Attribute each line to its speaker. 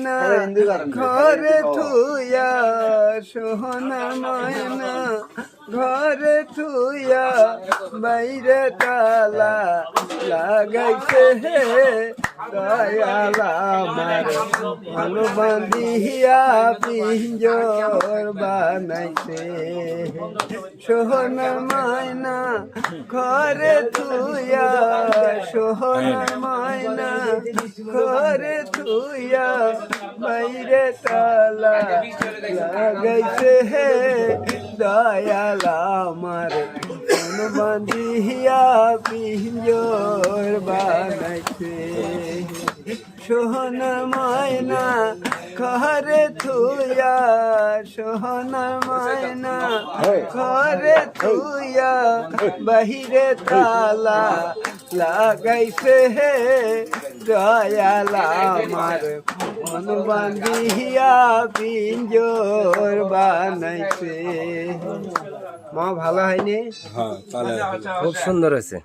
Speaker 1: ময়না ঘরে থুইয়া সোহনা ময়না ঘরে থুইয়া বাইরে তালা লাগাইছে হে দয়ালা আমার ভালো বান্ধিয়া পিঞ্জর বানাইছে সোহনা ময়না ঘরে থুইয়া সোহনা ময়না ঘরে থুইয়া বাইরে তালা লাগাইছে হে দয়ালা আমার বান্ধিয়া পিঞ্জর বানাইছে সোহনা ময়না ঘরে থুইয়া সোহনা ময়না ঘরে থুইয়া বাহিরে তালা লাগাইছে হে দয়ালা আমার মন বান্ধিয়া পিঞ্জর বানাইছে। মা ভালো হয়নি?
Speaker 2: হ্যাঁ,
Speaker 3: খুব সুন্দর হয়েছে।